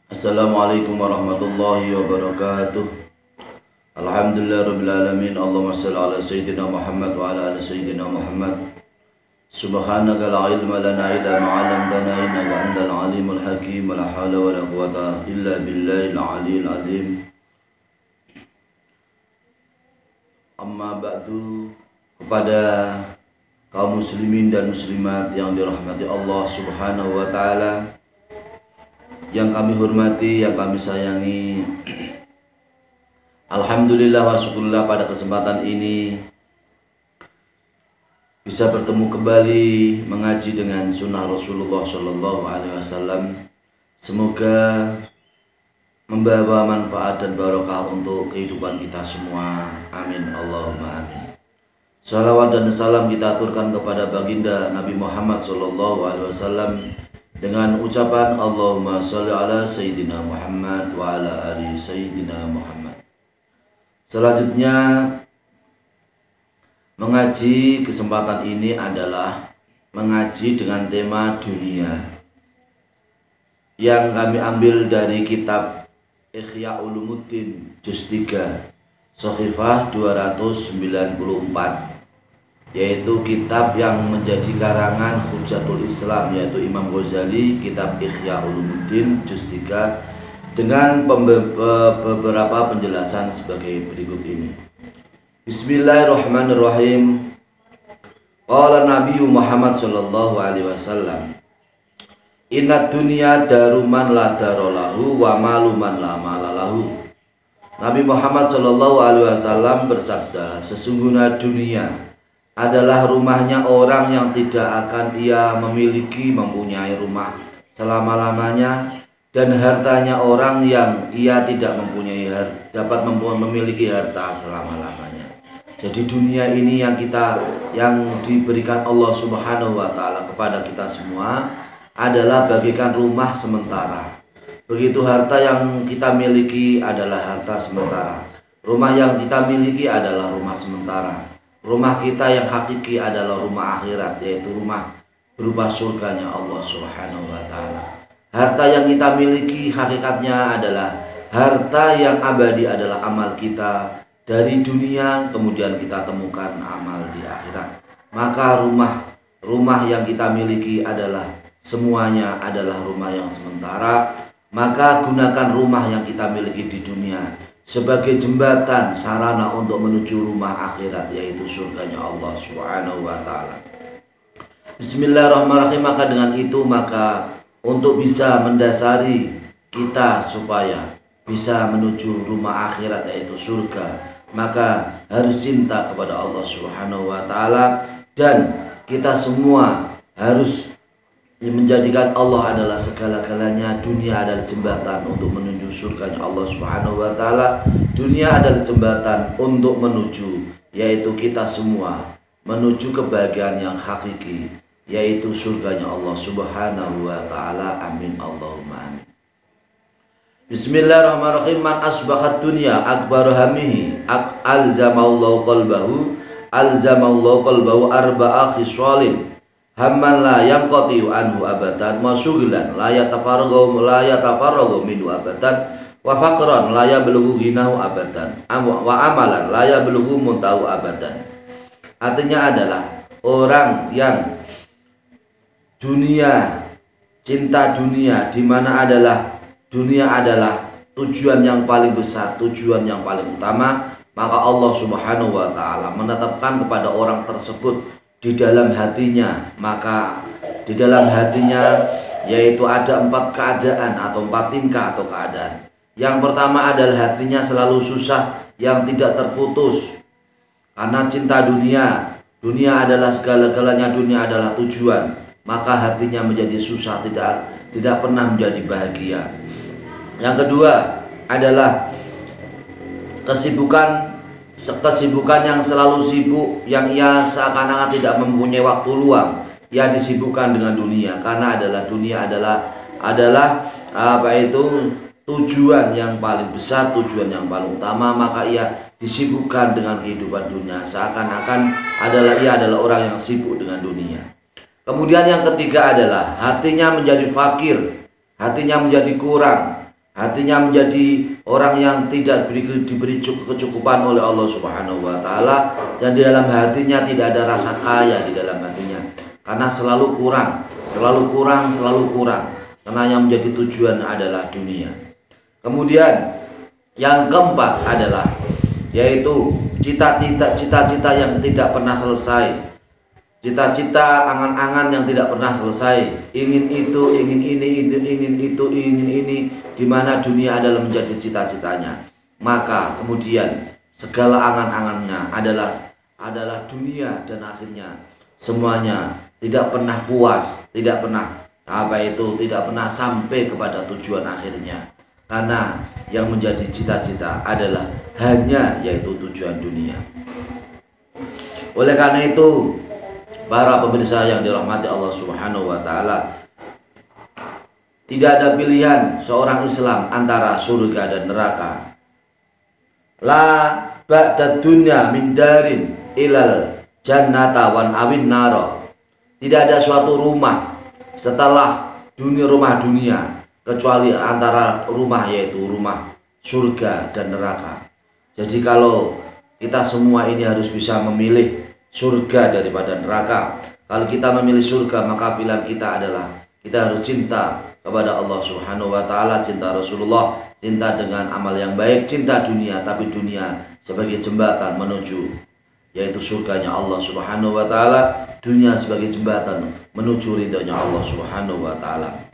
Assalamualaikum warahmatullahi wabarakatuh. Alhamdulillah rabbil alamin. Allahumma shalli ala sayyidina Muhammad wa ala ali sayyidina Muhammad. Subhanaka la ilma lana illa ma 'allamtana innaka antal alimul hakim. La haula wa la quwwata illa billahil aliyyil azim. Amma ba'du. Kepada kaum muslimin dan muslimat yang dirahmati Allah Subhanahu wa taala, yang kami hormati, yang kami sayangi, alhamdulillah wa syukurillah pada kesempatan ini bisa bertemu kembali mengaji dengan sunnah Rasulullah Shallallahu Alaihi Wasallam. Semoga membawa manfaat dan barokah untuk kehidupan kita semua. Amin Allahumma amin. Salawat dan salam kita aturkan kepada baginda Nabi Muhammad Shallallahu Alaihi Wasallam dengan ucapan Allahumma sholli ala Sayyidina Muhammad wa ala ali Sayyidina Muhammad. Selanjutnya, mengaji kesempatan ini adalah mengaji dengan tema dunia yang kami ambil dari kitab Ihya Ulumuddin Juz 3 Shahifah 294, yaitu kitab yang menjadi karangan Hujjatul Islam, yaitu Imam Ghazali, kitab Ihya Ulumuddin Juz 3 dengan beberapa penjelasan sebagai berikut ini. Bismillahirrahmanirrahim. Qala Nabi Muhammad sallallahu alaihi wasallam, inna dunya daruman la darolahu wa maluman la malalahu. Nabi Muhammad sallallahu alaihi wasallam bersabda, sesungguhnya dunia adalah rumahnya orang yang tidak akan ia mempunyai rumah selama-lamanya, dan hartanya orang yang ia tidak dapat memiliki harta selama-lamanya. Jadi dunia ini yang diberikan Allah Subhanahu wa taala kepada kita semua adalah bagaikan rumah sementara. Begitu harta yang kita miliki adalah harta sementara. Rumah yang kita miliki adalah rumah sementara. Rumah kita yang hakiki adalah rumah akhirat, yaitu rumah berupa surganya Allah Subhanahu wa taala. Harta yang kita miliki hakikatnya adalah harta yang abadi, adalah amal kita dari dunia, kemudian kita temukan amal di akhirat. Maka rumah yang kita miliki adalah semuanya adalah rumah yang sementara. Maka gunakan rumah yang kita miliki di dunia sebagai jembatan sarana untuk menuju rumah akhirat, yaitu surganya Allah Subhanahu wa taala. Bismillahirrahmanirrahim. Maka dengan itu, untuk bisa mendasari kita supaya bisa menuju rumah akhirat, yaitu surga, maka harus cinta kepada Allah Subhanahu wa taala, dan kita semua harus menjadikan Allah adalah segala-galanya. Dunia adalah jembatan untuk menuju surganya Allah Subhanahu wa taala. Dunia adalah jembatan untuk menuju, yaitu kita semua menuju kebahagiaan yang hakiki, yaitu surganya Allah Subhanahu wa taala. Amin Allahumma amin. Bismillahirrahmanirrahim. Man asbahat dunya akbar hamihi alzamallahu qalbahu arba'a khisalin hamman la yanqati'u anhu abadan, wa syughlan la yatafarraghu minhu abadan, wa faqran la yablughu ghinahu abadan, wa amalan la yablughu muntahu abadan. Artinya adalah orang yang cinta dunia, di mana dunia adalah tujuan yang paling besar, tujuan yang paling utama, maka Allah Subhanahu wa taala menetapkan kepada orang tersebut di dalam hatinya, maka di dalam hatinya yaitu ada 4 keadaan atau 4 tingkah atau keadaan. Yang pertama adalah hatinya selalu susah yang tidak terputus karena cinta dunia. Dunia adalah segala-galanya, dunia adalah tujuan, maka hatinya menjadi susah, tidak pernah menjadi bahagia. Yang kedua adalah kesibukan yang selalu sibuk, yang ia seakan-akan tidak mempunyai waktu luang. Ia disibukkan dengan dunia, karena dunia adalah tujuan yang paling besar, tujuan yang paling utama, maka ia disibukkan dengan kehidupan dunia, seakan-akan ia adalah orang yang sibuk dengan dunia. Kemudian yang ketiga adalah hatinya menjadi fakir, hatinya menjadi kurang, hatinya menjadi orang yang tidak diberi kecukupan oleh Allah Subhanahu wa taala, dan di dalam hatinya tidak ada rasa kaya di dalam hatinya, karena selalu kurang, karena yang menjadi tujuan adalah dunia. Kemudian yang keempat adalah yaitu cita-cita yang tidak pernah selesai. Cita-cita, angan-angan yang tidak pernah selesai, ingin itu, ingin ini, di mana dunia adalah menjadi cita-citanya. Maka kemudian segala angan-angannya adalah dunia, dan akhirnya semuanya tidak pernah puas, tidak pernah sampai kepada tujuan akhirnya. Karena yang menjadi cita-cita adalah hanya yaitu tujuan dunia. Oleh karena itu, para pemirsa yang dirahmati Allah Subhanahu wa taala, tidak ada pilihan seorang Islam antara surga dan neraka. La ba'da dunya min darin ilal jannata wan awin naro. Tidak ada suatu rumah setelah rumah dunia kecuali antara rumah yaitu rumah surga dan neraka. Jadi kalau kita semua ini harus bisa memilih surga daripada neraka. Kalau kita memilih surga, maka pilihan kita adalah kita harus cinta kepada Allah Subhanahu wa taala, cinta Rasulullah, cinta dengan amal yang baik, cinta dunia, tapi dunia sebagai jembatan menuju yaitu surganya Allah Subhanahu wa taala, dunia sebagai jembatan menuju ridhonya Allah Subhanahu wa taala.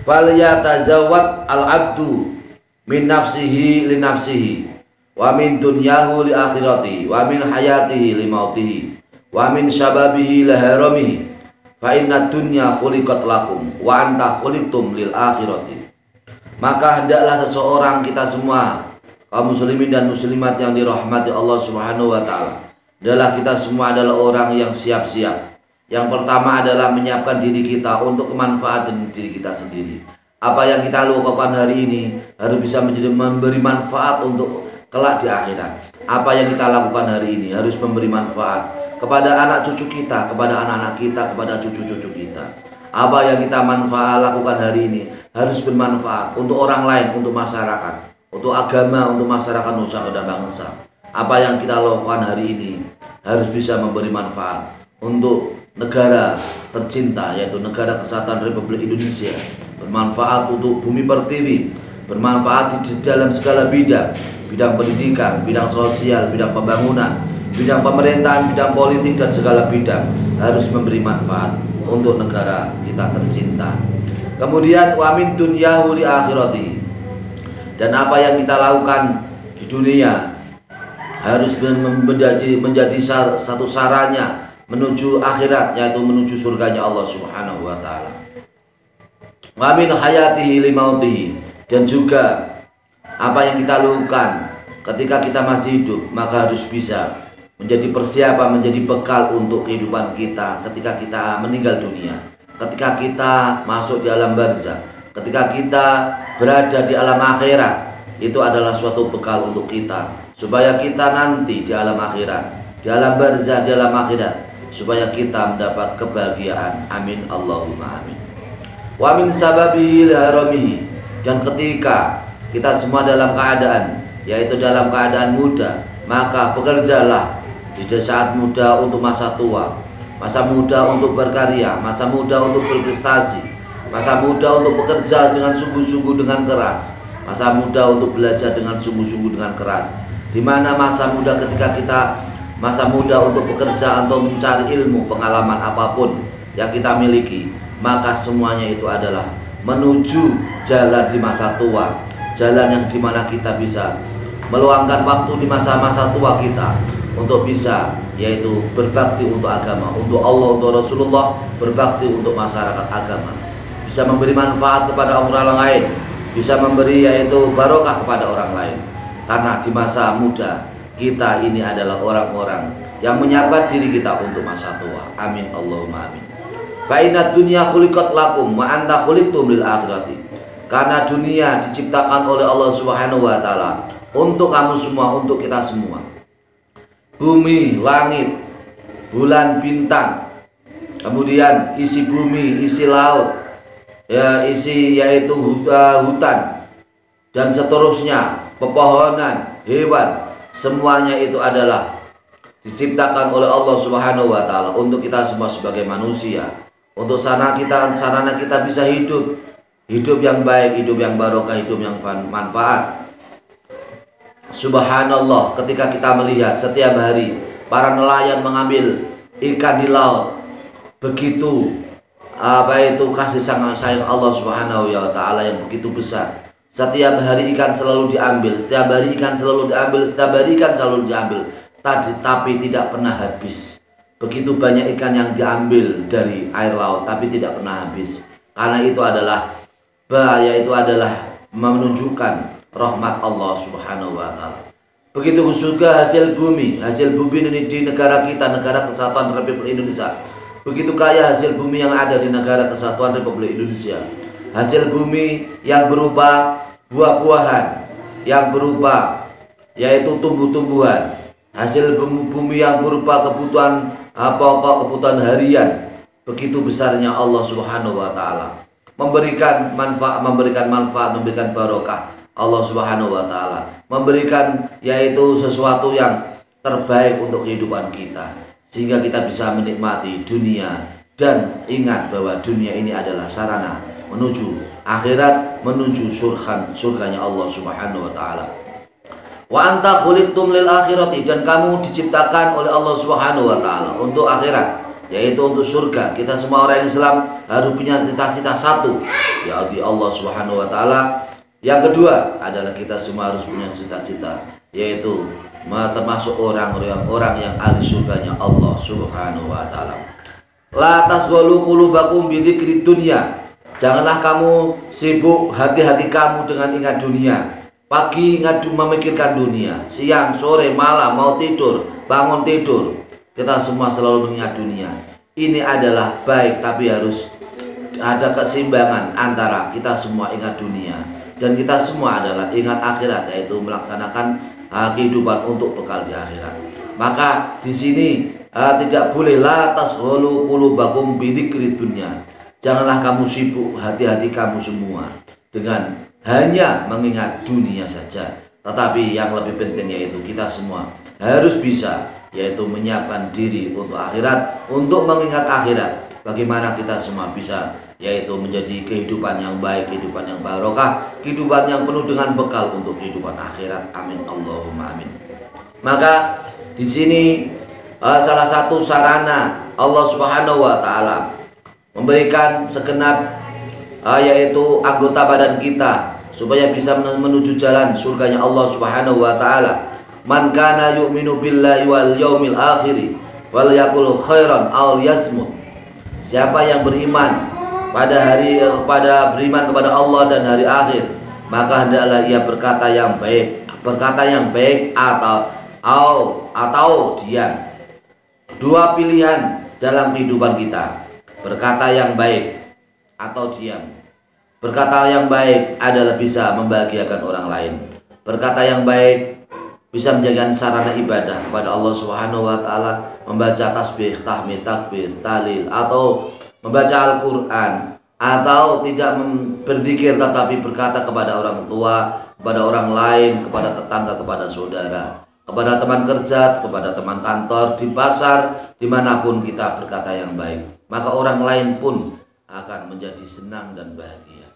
Fal yatazawwad al-'abdu min nafsihi li nafsihi, wa min dunyahu li akhirati, wa min hayatihi li mautihi, wa min syababihi li haramihi, fa inna dunya khuliqat lakum wa anta khuliqtum lil akhirati. Maka hendaklah seseorang, kita semua kaum muslimin dan muslimat yang dirahmati Allah Subhanahu wa taala, adalah kita semua adalah orang yang siap-siap. Yang pertama adalah menyiapkan diri kita untuk kemanfaatan diri kita sendiri. Apa yang kita lakukan hari ini harus bisa memberi manfaat untuk kelak di akhirat. Apa yang kita lakukan hari ini harus memberi manfaat kepada anak cucu kita, kepada anak-anak kita, kepada cucu-cucu kita. Apa yang kita lakukan hari ini harus bermanfaat untuk orang lain, untuk masyarakat, untuk agama, untuk masyarakat nusa dan bangsa. Apa yang kita lakukan hari ini harus bisa memberi manfaat untuk negara tercinta, yaitu negara kesatuan Republik Indonesia, bermanfaat untuk bumi pertiwi, bermanfaat di dalam segala bidang pendidikan, bidang sosial, bidang pembangunan, bidang pemerintahan, bidang politik, dan segala bidang harus memberi manfaat untuk negara kita tercinta. Kemudian wa min dunyahu li akhirati, dan apa yang kita lakukan di dunia harus menjadi satu saranya menuju akhirat, yaitu menuju surganya Allah Subhanahu wa taala. Wa min hayatihi li mautihi, dan juga apa yang kita lakukan ketika kita masih hidup maka harus bisa menjadi persiapan, menjadi bekal untuk kehidupan kita ketika kita meninggal dunia, ketika kita masuk di alam barzah, ketika kita berada di alam akhirat. Itu adalah suatu bekal untuk kita supaya kita nanti di alam akhirat, di alam barzah, di alam akhirat, supaya kita mendapat kebahagiaan. Amin Allahumma amin. Wa min sababihi haramihi, dan ketika kita semua dalam keadaan yaitu dalam keadaan muda, maka bekerjalah di saat muda untuk masa tua, masa muda untuk berkarya, masa muda untuk berprestasi, masa muda untuk bekerja dengan sungguh-sungguh dengan keras, masa muda untuk belajar dengan sungguh-sungguh dengan keras. Di mana masa muda ketika kita masa muda untuk bekerja atau mencari ilmu, pengalaman apapun yang kita miliki, maka semuanya itu adalah menuju jalan di masa tua, jalan yang dimana kita bisa meluangkan waktu di masa-masa tua kita untuk bisa yaitu berbakti untuk agama, untuk Allah, untuk Rasulullah, berbakti untuk masyarakat agama, bisa memberi manfaat kepada orang lain, bisa memberi yaitu barokah kepada orang lain. Karena di masa muda kita ini adalah orang-orang yang menyiapkan diri kita untuk masa tua. Amin Allahumma amin. Fa inna dunya khuliqat lakum wa anta khuliqtum lil akhirati. Karena dunia diciptakan oleh Allah Subhanahu wa taala untuk kamu semua, untuk kita semua. Bumi, langit, bulan, bintang, kemudian isi bumi, isi laut, ya isi yaitu hutan, dan seterusnya, pepohonan, hewan, semuanya itu adalah diciptakan oleh Allah Subhanahu wa taala untuk kita semua sebagai manusia. Untuk sarana kita bisa hidup yang baik, hidup yang barokah, hidup yang manfaat. Subhanallah, ketika kita melihat setiap hari para nelayan mengambil ikan di laut, begitu kasih sayang Allah Subhanahu wa taala yang begitu besar. Setiap hari ikan selalu diambil, setiap hari ikan selalu diambil, setiap hari ikan selalu diambil, tapi tidak pernah habis. Begitu banyak ikan yang diambil dari air laut tapi tidak pernah habis. Karena itu adalah menunjukkan rahmat Allah Subhanahu wa taala. Begitu juga hasil bumi ini di negara kita, Negara Kesatuan Republik Indonesia. Begitu kaya hasil bumi yang ada di Negara Kesatuan Republik Indonesia. Hasil bumi yang berupa buah-buahan, yang berupa yaitu tumbuh-tumbuhan. Hasil bumi yang berupa kebutuhan pokok, kebutuhan harian. Begitu besarnya Allah Subhanahu wa taala memberikan manfaat, memberikan barokah. Allah Subhanahu wa taala memberikan yaitu sesuatu yang terbaik untuk kehidupan kita, sehingga kita bisa menikmati dunia. Dan ingat bahwa dunia ini adalah sarana menuju akhirat, menuju surganya Allah Subhanahu wa taala. Wa anta khuliqtum lil akhirati, dan kamu diciptakan oleh Allah Subhanahu wa taala untuk akhirat, yaitu untuk surga. Kita semua orang Islam harus punya cita-cita satu, yaitu Allah Subhanahu wa taala. Yang kedua adalah kita semua harus punya cita-cita, yaitu termasuk orang-orang yang ahli surganya Allah Subhanahu wa taala. La tasghalu qulubakum bi dzikrid dunya. Janganlah kamu sibuk hati-hati kamu dengan ingat dunia. Pagi ingat memikirkan dunia, siang, sore, malam, mau tidur, bangun tidur, kita semua selalu mengingat dunia. Ini adalah baik, tapi harus ada keseimbangan antara kita semua ingat dunia dan kita semua adalah ingat akhirat, yaitu melaksanakan kehidupan untuk bekal di akhirat. Maka di sini tidak boleh la tasghulu qulubakum bi dzikrid dunya. Janganlah kamu sibuk hati-hati kamu semua dengan hanya mengingat dunia saja, tetapi yang lebih penting yaitu kita semua harus bisa yaitu menyiapkan diri untuk akhirat, untuk mengingat akhirat. Bagaimana kita semua bisa yaitu menjadi kehidupan yang baik, kehidupan yang barokah, kehidupan yang penuh dengan bekal untuk kehidupan akhirat. Amin Allahumma amin. Maka di sini salah satu sarana Allah Subhanahu wa taala memberikan segenap yaitu anggota badan kita supaya bisa menuju jalan surganya Allah Subhanahu wa taala. Man kana yu'minu billahi wal yaumil akhir wal yaqul khairan aw yasmut. Siapa yang beriman beriman kepada Allah dan hari akhir, maka hendaklah ia berkata yang baik atau diam. Dua pilihan dalam kehidupan kita, berkata yang baik atau diam. Berkata yang baik adalah bisa membahagiakan orang lain. Berkata yang baik bisa menjadikan sarana ibadah kepada Allah Subhanahu wa taala, membaca tasbih, tahmid, takbir, tahlil, atau membaca Al-Qur'an, atau tidak berzikir tetapi berkata kepada orang tua, kepada orang lain, kepada tetangga, kepada saudara, kepada teman kerja, kepada teman kantor, di pasar, dimanapun kita berkata yang baik, maka orang lain pun akan menjadi senang dan bahagia.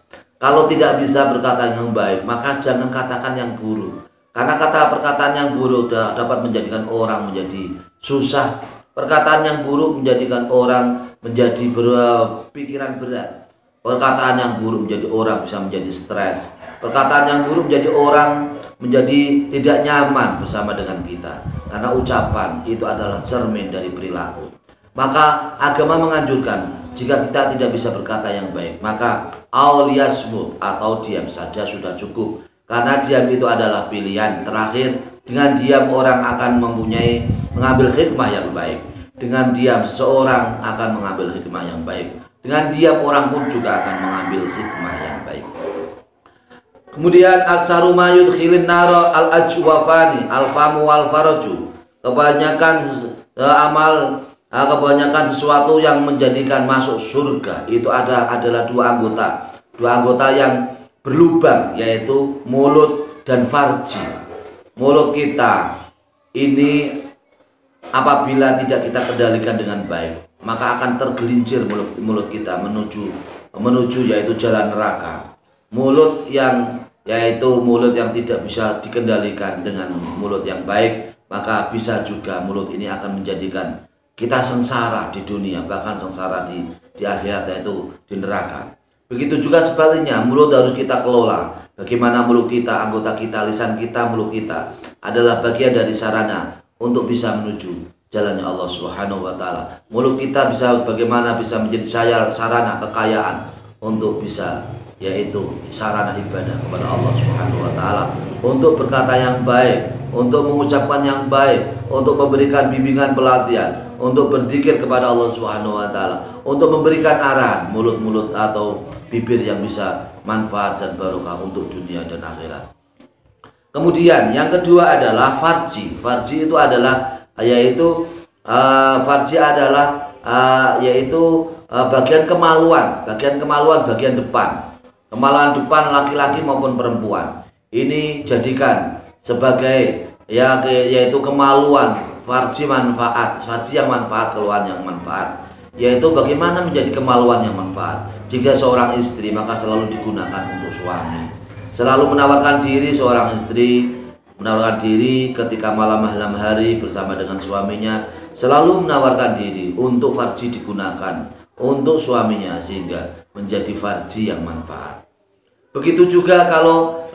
Kalau tidak bisa berkata yang baik, maka jangan katakan yang buruk. Karena perkataan yang buruk dapat menjadikan orang menjadi susah. Perkataan yang buruk menjadikan orang menjadi berpikiran berat. Perkataan yang buruk menjadi orang bisa menjadi stres. Perkataan yang buruk menjadi orang menjadi tidak nyaman bersama dengan kita. Karena ucapan itu adalah cermin dari perilaku. Maka agama menganjurkan jika kita tidak bisa berkata yang baik, maka auliyasmut atau diam saja sudah cukup. Karena diam itu adalah pilihan terakhir. Dengan diam orang akan mengambil hikmah yang baik. Dengan diam seseorang akan mengambil hikmah yang baik. Dengan diam orang pun juga akan mengambil hikmah yang baik. Kemudian aksaru ma yudkhilin naro al-ajwafani al-famu wal faraju. Kebanyakan sesuatu yang menjadikan masuk surga itu adalah dua anggota yang berlubang, yaitu mulut dan farji. Mulut kita ini apabila tidak kita kendalikan dengan baik, maka akan tergelincir mulut kita menuju yaitu jalan neraka. Mulut yang tidak bisa dikendalikan dengan mulut yang baik, maka bisa juga mulut ini akan menjadikan kita sengsara di dunia, bahkan sengsara di akhirat, yaitu di neraka. Begitu juga sebaliknya, mulut harus kita kelola. Bagaimana mulut kita, anggota kita, lisan kita, mulut kita adalah bagian dari sarana untuk bisa menuju jalannya Allah Subhanahu wa taala. Mulut kita bagaimana bisa menjadi sarana kekayaan untuk bisa, yaitu sarana ibadah kepada Allah Subhanahu wa taala, untuk berkata yang baik, untuk mengucapkan yang baik, untuk memberikan bimbingan pelatihan, untuk berzikir kepada Allah Subhanahu wa taala, untuk memberikan arahan, mulut-mulut atau bibir yang bisa manfaat dan barokah untuk dunia dan akhirat. Kemudian yang kedua adalah farji. Farji itu adalah yaitu bagian kemaluan bagian depan. Kemaluan depan laki-laki maupun perempuan. Ini jadikan sebagai yaitu kemaluan farji manfaat, farji yang manfaat, keluhan yang manfaat. Yaitu bagaimana menjadi kemaluan yang manfaat. Jika seorang istri, maka selalu digunakan untuk suami. Selalu menawarkan diri seorang istri, menawarkan diri ketika malam hari bersama dengan suaminya, selalu menawarkan diri untuk farji digunakan untuk suaminya, sehingga menjadi farji yang manfaat. Begitu juga kalau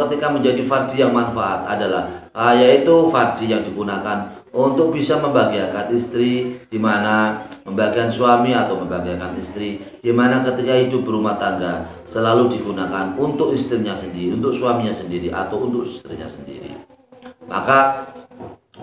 ketika menjadi farji yang manfaat adalah yaitu farji yang digunakan untuk bisa membahagiakan istri, di mana membahagiakan suami atau membahagiakan istri, di mana ketika hidup berumah tangga selalu digunakan untuk istrinya sendiri, untuk suaminya sendiri atau untuk istrinya sendiri. Maka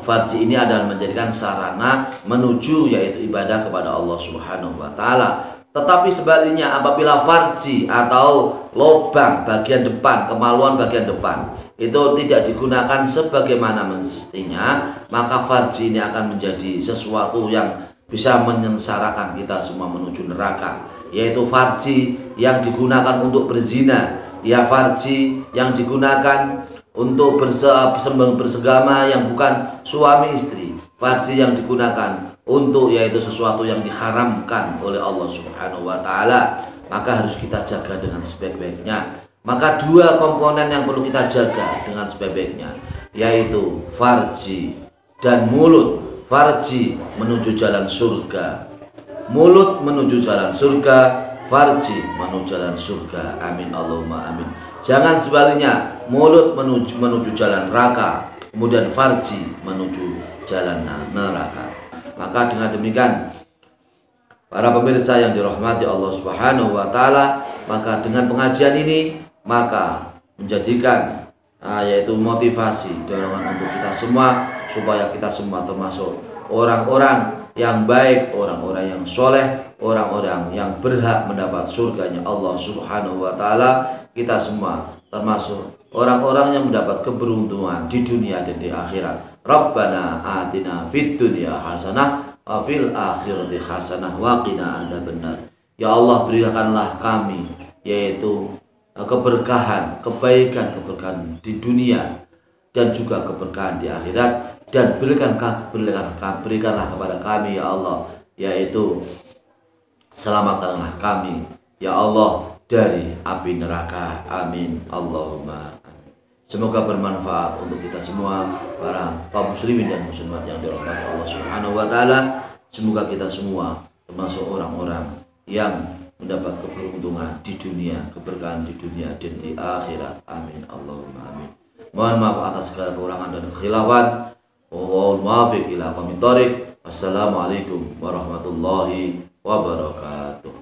farji ini adalah menjadikan sarana menuju yaitu ibadah kepada Allah Subhanahu wa taala. Tetapi sebaliknya, apabila farji atau lubang bagian depan, kemaluan bagian depan itu tidak digunakan sebagaimana mestinya, maka farji ini akan menjadi sesuatu yang bisa menyengsarakan kita semua menuju neraka, yaitu farji yang digunakan untuk berzina, farji yang digunakan untuk bersegama yang bukan suami istri, farji yang digunakan untuk yaitu sesuatu yang diharamkan oleh Allah Subhanahu wa taala, maka harus kita jaga dengan sebaik-baiknya. Maka dua komponen yang perlu kita jaga dengan sebaik-baiknya, yaitu farji dan mulut. Farji menuju jalan surga, mulut menuju jalan surga, farji menuju jalan surga. Amin Allahumma amin. Jangan sebaliknya, mulut menuju jalan neraka, kemudian farji menuju jalan neraka. Maka dengan demikian, para pemirsa yang dirahmati Allah Subhanahu wa taala, maka dengan pengajian ini maka menjadikan yaitu motivasi, dorongan untuk kita semua, supaya kita semua termasuk orang-orang yang baik, orang-orang yang soleh, orang-orang yang berhak mendapat surganya Allah Subhanahu wa taala. Kita semua termasuk orang-orang yang mendapat keberuntungan di dunia dan di akhirat. Rabbana atina fid dunya hasanah wa fil akhirati hasanah wa qina adzabannar. Ya Allah, berikanlah kami yaitu keberkahan, kebaikan di dunia dan juga keberkahan di akhirat, dan berikanlah kepada kami ya Allah, yaitu selamatkanlah kami ya Allah dari api neraka. Amin Allahumma amin. Semoga bermanfaat untuk kita semua, para kaum muslimin dan muslimat yang dirahmati Allah Subhanahu wa taala. Semoga kita semua termasuk orang-orang yang mendapat keberuntungan di dunia, keberkahan di dunia dan di akhirat. Amin Allahumma amin. Mohon maaf atas segala kekurangan dan kekhilafan. Wallahul muwaffiq ila aqwamit thoriq. Wassalamualaikum warahmatullahi wabarakatuh.